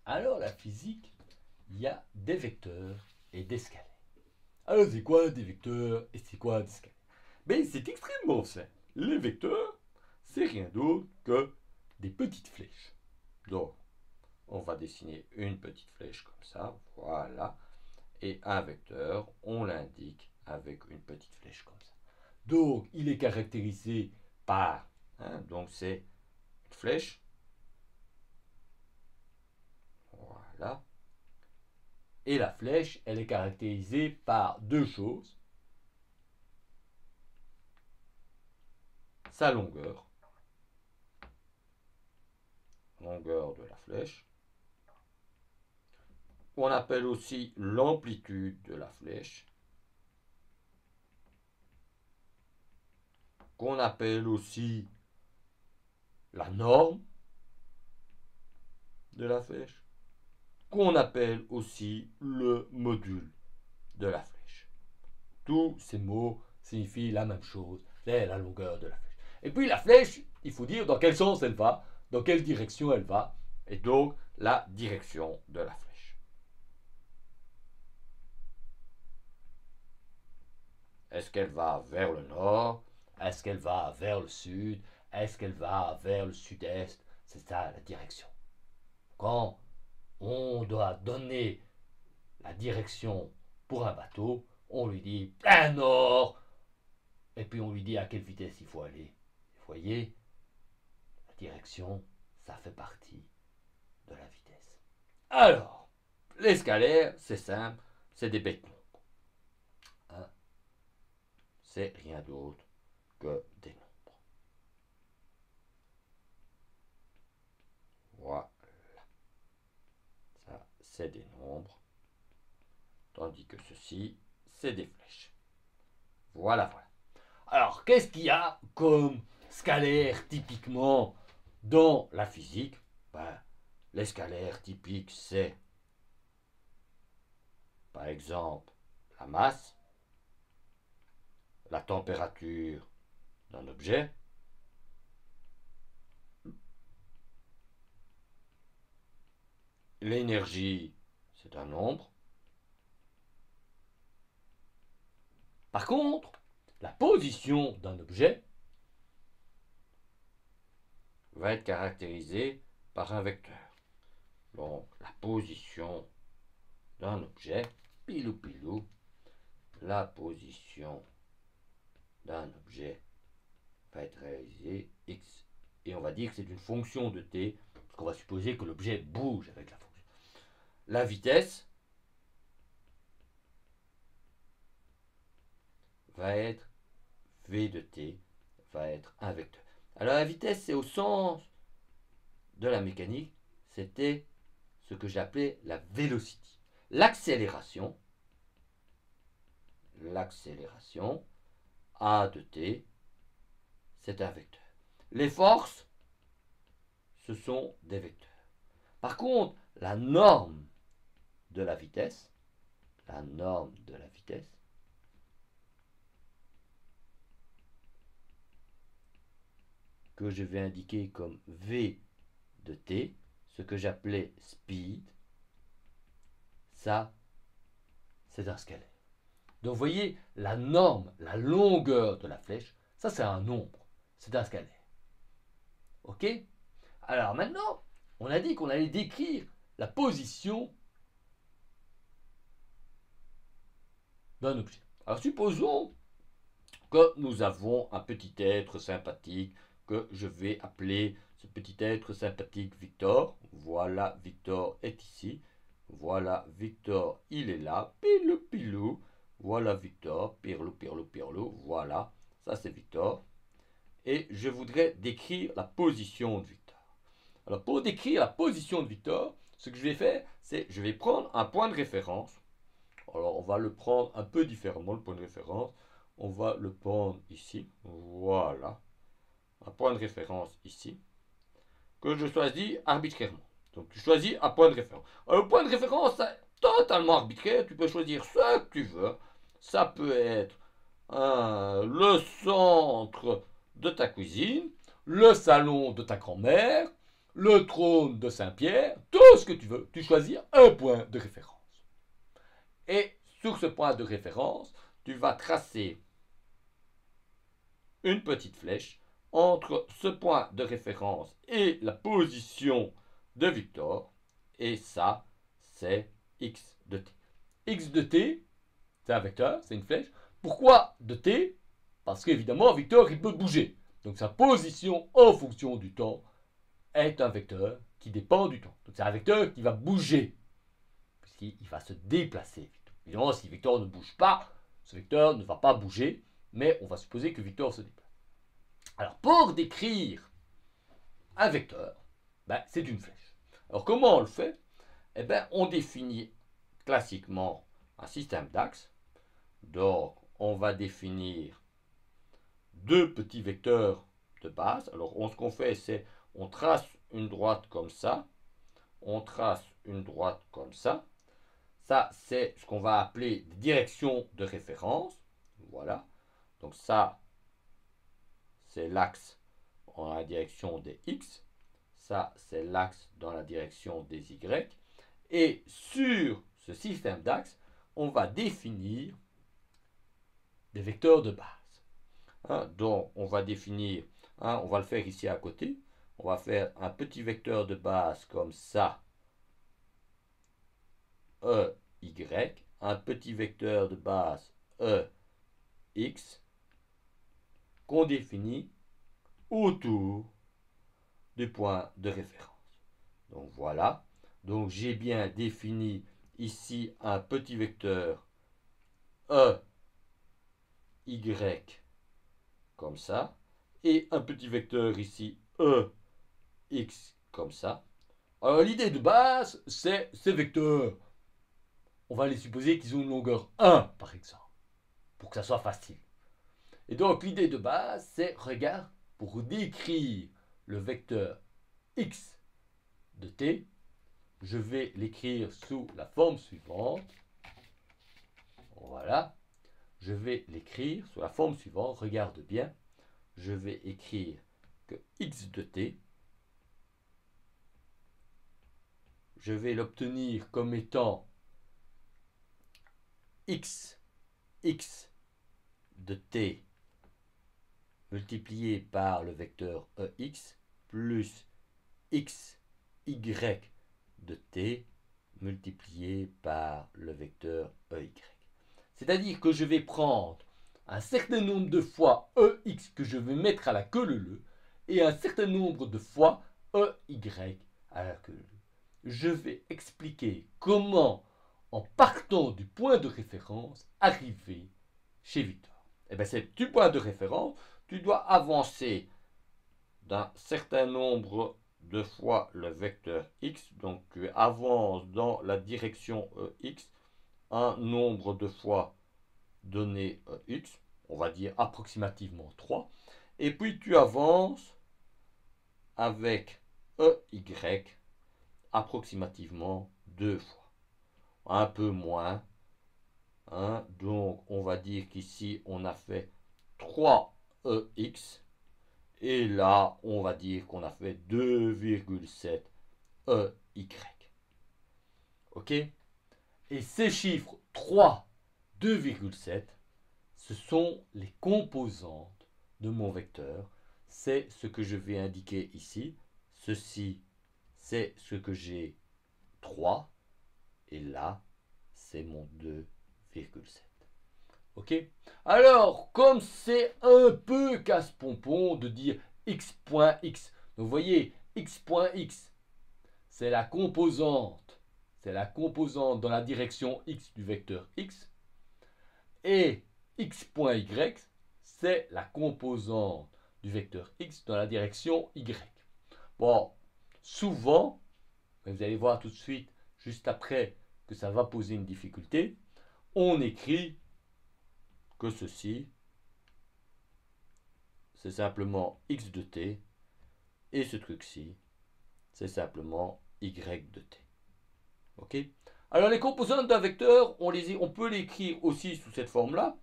Alors, la physique, il y a des vecteurs et des scalaires. Alors, c'est quoi des vecteurs et c'est quoi des scalaires? Ben, c'est extrêmement simple. Les vecteurs, c'est rien d'autre que des petites flèches. Donc, on va dessiner une petite flèche comme ça, voilà. Et un vecteur, on l'indique avec une petite flèche comme ça. Donc, il est caractérisé par, donc c'est une flèche, voilà. Et la flèche, elle est caractérisée par deux choses. Sa longueur de la flèche. On appelle aussi l'amplitude de la flèche. Qu'on appelle aussi la norme de la flèche. Qu'on appelle aussi le module de la flèche. Tous ces mots signifient la même chose, c'est la longueur de la flèche. Et puis la flèche, il faut dire dans quel sens elle va, dans quelle direction elle va, et donc la direction de la flèche. Est-ce qu'elle va vers le nord? Est-ce qu'elle va vers le sud? Est-ce qu'elle va vers le sud-est? C'est ça la direction. Quand on doit donner la direction pour un bateau, on lui dit plein nord, et puis on lui dit à quelle vitesse il faut aller. Vous voyez, la direction, ça fait partie de la vitesse. Alors, les scalaires, c'est simple, c'est des bêtes nombres. C'est rien d'autre que des nombres. Voilà. Ça, c'est des nombres. Tandis que ceci, c'est des flèches. Voilà, voilà. Alors, qu'est-ce qu'il y a comme scalaire typiquement dans la physique? Ben, les scalaires typiques, c'est, par exemple, la masse, la température d'un objet, l'énergie, c'est un nombre. Par contre, la position d'un objet va être caractérisée par un vecteur. Donc, la position d'un objet, pilou pilou, la position d'un objet va être réalisée x. Et on va dire que c'est une fonction de t, parce qu'on va supposer que l'objet bouge avec la fonction. La vitesse va être v de t, va être un vecteur. Alors la vitesse, c'est au sens de la mécanique, c'était ce que j'appelais la velocity. L'accélération, a de t, c'est un vecteur. Les forces, ce sont des vecteurs. Par contre, la norme de la vitesse, que je vais indiquer comme v de t, ce que j'appelais speed, ça, c'est un scalaire. Donc vous voyez, la norme, la longueur de la flèche, ça c'est un nombre, c'est un scalaire. Ok? Alors maintenant, on a dit qu'on allait décrire la position d'un objet. Alors supposons que nous avons un petit être sympathique que je vais appeler ce petit être sympathique Victor. Voilà, Victor est ici. Voilà, Victor, il est là. Pilou, pilou. Voilà, Victor. Pirlou, pirlou, pirlou. Voilà, ça c'est Victor. Et je voudrais décrire la position de Victor. Alors, pour décrire la position de Victor, ce que je vais faire, c'est je vais prendre un point de référence. Alors, on va le prendre un peu différemment, le point de référence. On va le prendre ici. Voilà. Un point de référence ici. Que je choisis arbitrairement. Donc, tu choisis un point de référence. Alors, le point de référence, c'est totalement arbitraire. Tu peux choisir ce que tu veux. Ça peut être le centre de ta cuisine, le salon de ta grand-mère, le trône de Saint-Pierre, tout ce que tu veux, tu choisis un point de référence. Et sur ce point de référence, tu vas tracer une petite flèche entre ce point de référence et la position de Victor. Et ça, c'est x de t. X de t, c'est un vecteur, c'est une flèche. Pourquoi de t? Parce qu'évidemment, Victor, il peut bouger. Donc sa position en fonction du temps est un vecteur qui dépend du temps. Donc c'est un vecteur qui va bouger, puisqu'il va se déplacer. Évidemment, si Victor ne bouge pas, ce vecteur ne va pas bouger, mais on va supposer que Victor se déplace. Alors, pour décrire un vecteur, c'est une flèche. Alors, comment on le fait? On définit classiquement un système d'axes. Donc, on va définir deux petits vecteurs de base. Alors, ce qu'on fait, c'est on trace une droite comme ça, on trace une droite comme ça. Ça, c'est ce qu'on va appeler des directions de référence. Voilà. Donc, ça, c'est l'axe dans la direction des x. Ça, c'est l'axe dans la direction des y. Et sur ce système d'axes, on va définir des vecteurs de base. Donc, on va définir, on va le faire ici à côté. On va faire un petit vecteur de base comme ça, y, un petit vecteur de base x, qu'on définit autour du point de référence. Donc voilà, donc j'ai bien défini ici un petit vecteur y comme ça, et un petit vecteur ici x comme ça. Alors l'idée de base, c'est ces vecteurs. On va les supposer qu'ils ont une longueur 1, par exemple, pour que ça soit facile. Et donc l'idée de base, c'est, regarde, pour décrire le vecteur x de t, je vais l'écrire sous la forme suivante. Voilà. Je vais l'écrire sous la forme suivante. Regarde bien. Je vais écrire que x de t, je vais l'obtenir comme étant x de t multiplié par le vecteur ex plus xy de t multiplié par le vecteur ey. C'est-à-dire que je vais prendre un certain nombre de fois ex que je vais mettre à la queue leu et un certain nombre de fois ey à la queue leu. Je vais expliquer comment, en partant du point de référence, arriver chez Victor. C'est du point de référence, tu dois avancer d'un certain nombre de fois le vecteur x, donc tu avances dans la direction x un nombre de fois donné x, on va dire approximativement 3, et puis tu avances avec ey approximativement 2 fois, un peu moins, donc on va dire qu'ici on a fait 3ex, et là on va dire qu'on a fait 2,7 ey. Ok? Et ces chiffres 3, 2,7, ce sont les composantes de mon vecteur. C'est ce que je vais indiquer ici. Ceci, c'est ce que j'ai 3. Et là, c'est mon 2,7. Ok? Alors, comme c'est un peu casse-pompon de dire x.x, donc vous voyez, x.x, c'est la composante dans la direction x du vecteur x, et x.y, c'est la composante du vecteur x dans la direction y. Bon, souvent, vous allez voir tout de suite, juste après, que ça va poser une difficulté, on écrit que ceci, c'est simplement x de t, et ce truc-ci, c'est simplement y de t. Ok? Alors les composantes d'un vecteur, on peut l'écrire aussi sous cette forme-là,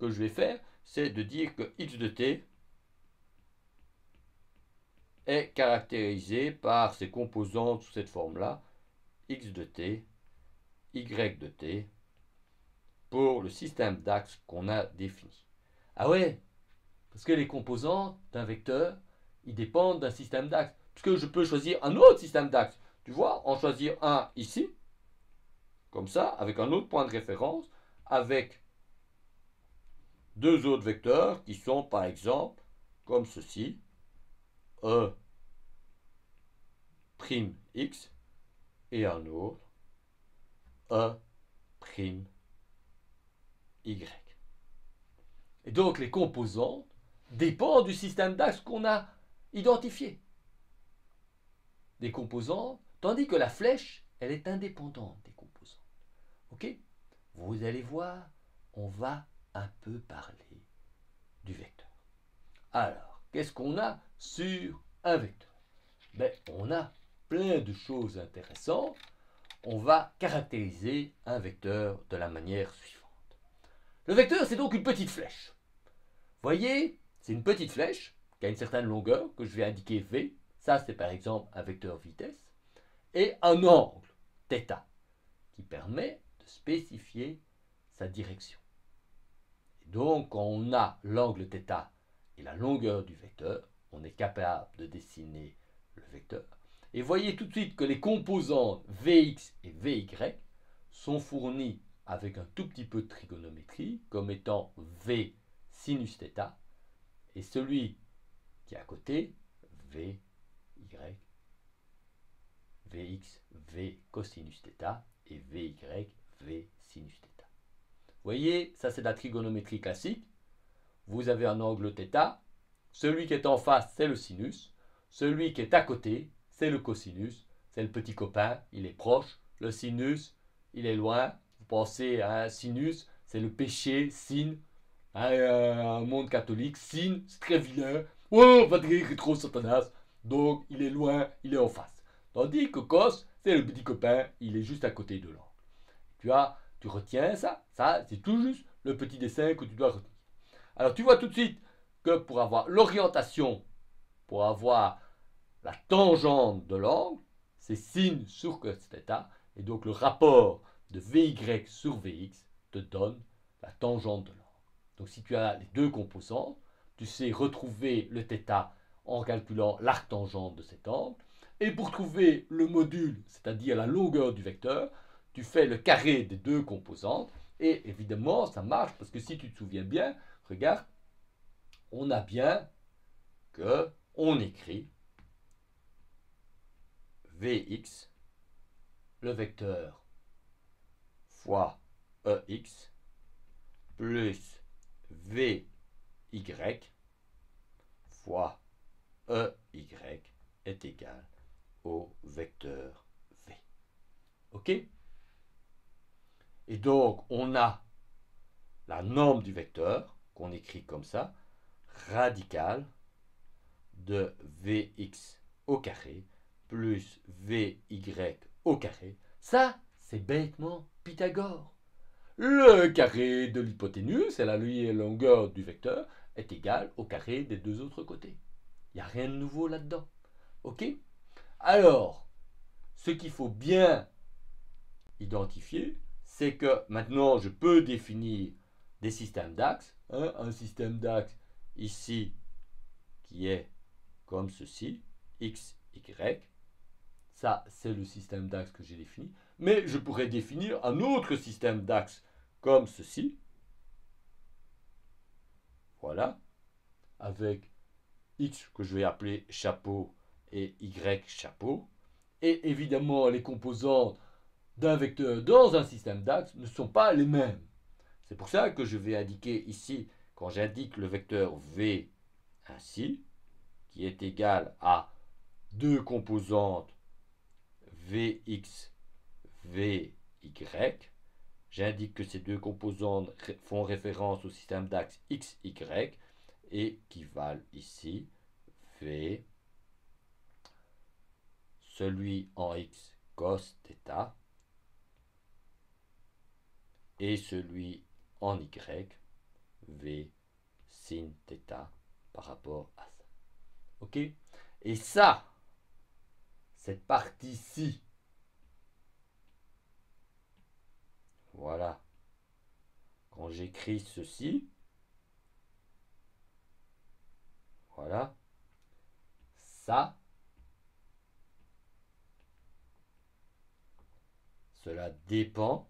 que je vais faire, c'est de dire que x de t, est caractérisé par ses composantes sous cette forme-là, x de t, y de t, pour le système d'axes qu'on a défini. Ah ouais, parce que les composantes d'un vecteur, ils dépendent d'un système d'axes. Puisque je peux choisir un autre système d'axes. Tu vois, en choisir un ici, comme ça, avec un autre point de référence, avec deux autres vecteurs qui sont par exemple comme ceci, e' x et un autre e' y. Et donc les composantes dépendent du système d'axes qu'on a identifié. Des composantes, tandis que la flèche, elle est indépendante des composantes. Ok? Vous allez voir, on va un peu parler du vecteur. Alors, qu'est-ce qu'on a sur un vecteur? Ben, on a plein de choses intéressantes. On va caractériser un vecteur de la manière suivante. Le vecteur, c'est donc une petite flèche. Voyez, c'est une petite flèche qui a une certaine longueur que je vais indiquer V. Ça, c'est par exemple un vecteur vitesse. Et un angle, θ, qui permet de spécifier sa direction. Et donc, quand on a l'angle θ et la longueur du vecteur, on est capable de dessiner le vecteur. Et voyez tout de suite que les composantes Vx et Vy sont fournies avec un tout petit peu de trigonométrie, comme étant V sinus θ, et celui qui est à côté, Vy, Vx, V cosinus θ, et Vy, V sinus θ. Vous voyez, ça c'est de la trigonométrie classique. Vous avez un angle θ, celui qui est en face, c'est le sinus, celui qui est à côté, c'est le cosinus, c'est le petit copain, il est proche, le sinus, il est loin. Vous pensez à un sinus, c'est le péché, sin, un monde catholique, sin, c'est très vilain, oh, va dire rétro satanas, donc il est loin, il est en face. Tandis que cos, c'est le petit copain, il est juste à côté de l'angle. Tu retiens ça, c'est tout juste le petit dessin que tu dois retenir. Alors tu vois tout de suite que pour avoir l'orientation, pour avoir la tangente de l'angle, c'est sin sur cos θ, et donc le rapport de Vy sur Vx te donne la tangente de l'angle. Donc si tu as les deux composantes, tu sais retrouver le θ en calculant l'arctangente de cet angle, et pour trouver le module, c'est-à-dire la longueur du vecteur, tu fais le carré des deux composantes, et évidemment ça marche, parce que si tu te souviens bien, regarde, on a bien que on écrit Vx, le vecteur, fois Ex, plus Vy, fois Ey est égal au vecteur V. Ok? Et donc, on a la norme du vecteur, qu'on écrit comme ça, radicale de Vx au carré plus Vy au carré. Ça, c'est bêtement Pythagore. Le carré de l'hypoténuse, c'est la longueur du vecteur, est égal au carré des deux autres côtés. Il n'y a rien de nouveau là-dedans. Ok? Alors, ce qu'il faut bien identifier, c'est que maintenant je peux définir des systèmes d'axes. Un système d'axes ici qui est comme ceci, x, y. Ça, c'est le système d'axes que j'ai défini. Mais je pourrais définir un autre système d'axes comme ceci. Voilà. Avec x que je vais appeler chapeau et y chapeau. Et évidemment, les composantes d'un vecteur dans un système d'axes ne sont pas les mêmes. C'est pour ça que je vais indiquer ici, quand j'indique le vecteur V ainsi, qui est égal à deux composantes Vx, Vy, j'indique que ces deux composantes font référence au système d'axes x, y et qui valent ici V, celui en x cos θ, et celui en y, V sin θ par rapport à ça. Ok? Et ça, cette partie-ci, voilà, quand j'écris ceci, voilà, ça, cela dépend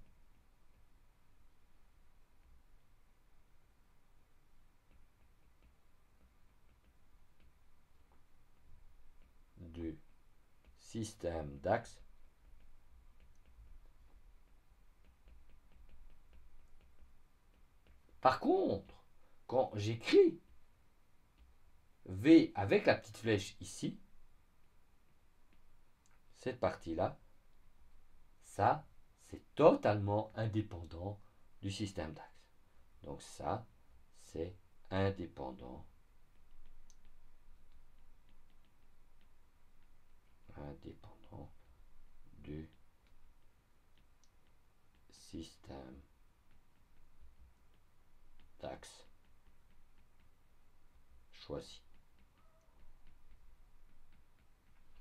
du système d'axes. Par contre, quand j'écris V avec la petite flèche ici, cette partie-là, ça, c'est totalement indépendant du système d'axes. Donc ça, c'est indépendant du système d'axes choisi.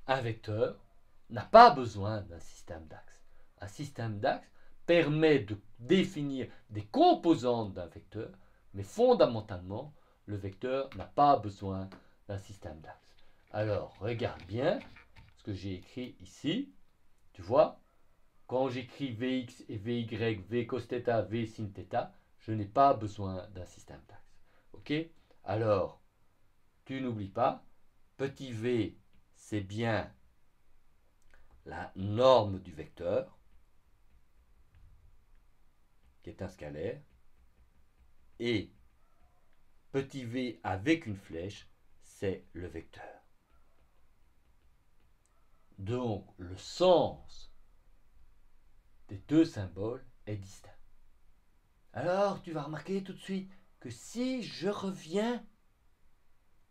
Un vecteur n'a pas besoin d'un système d'axes. Un système d'axes permet de définir des composantes d'un vecteur, mais fondamentalement, le vecteur n'a pas besoin d'un système d'axes. Alors, regarde bien ce que j'ai écrit ici. Tu vois, quand j'écris Vx et Vy, V cos θ, V sin θ, je n'ai pas besoin d'un système d'axes. Ok? Alors, tu n'oublies pas, petit v, c'est bien la norme du vecteur, qui est un scalaire, et petit v avec une flèche, c'est le vecteur. Donc, le sens des deux symboles est distinct. Alors, tu vas remarquer tout de suite que si je reviens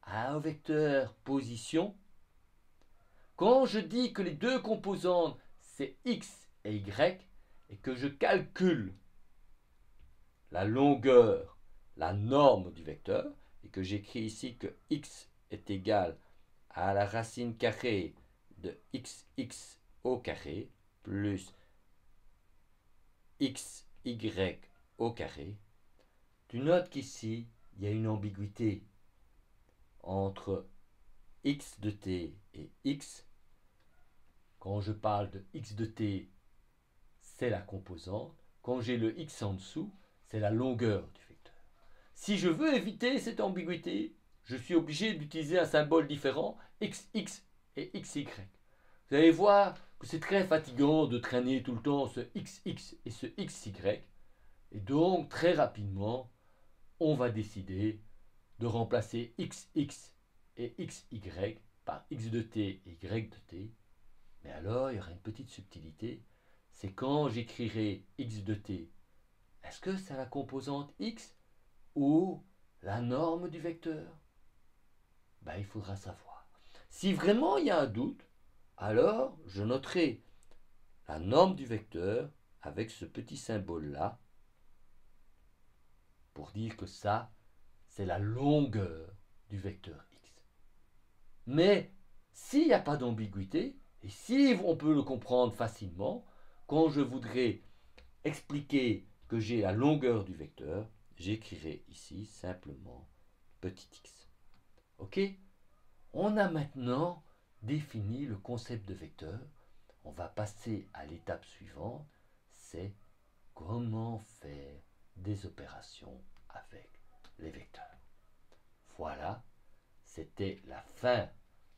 à un vecteur position, quand je dis que les deux composantes, c'est x et y, et que je calcule la longueur, la norme du vecteur, et que j'écris ici que x est égal à la racine carrée de xx au carré plus xy au carré, tu notes qu'ici, il y a une ambiguïté entre x de t et x. Quand je parle de x de t, c'est la composante. Quand j'ai le x en dessous, c'est la longueur du vecteur. Si je veux éviter cette ambiguïté, je suis obligé d'utiliser un symbole différent, xx et xy. Vous allez voir que c'est très fatigant de traîner tout le temps ce xx et ce xy. Et donc, très rapidement, on va décider de remplacer xx et xy par x de t et y de t. Mais alors, il y aura une petite subtilité, c'est quand j'écrirai x de t, est-ce que c'est la composante x ou la norme du vecteur? Il faudra savoir. Si vraiment il y a un doute, alors je noterai la norme du vecteur avec ce petit symbole-là pour dire que ça, c'est la longueur du vecteur x. Mais s'il n'y a pas d'ambiguïté, et si on peut le comprendre facilement, quand je voudrais expliquer que j'ai la longueur du vecteur, j'écrirai ici simplement petit x. Ok? On a maintenant défini le concept de vecteur. On va passer à l'étape suivante, c'est comment faire des opérations avec les vecteurs. Voilà, c'était la fin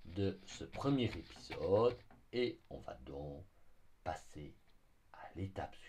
de ce premier épisode et on va donc passer à l'étape suivante.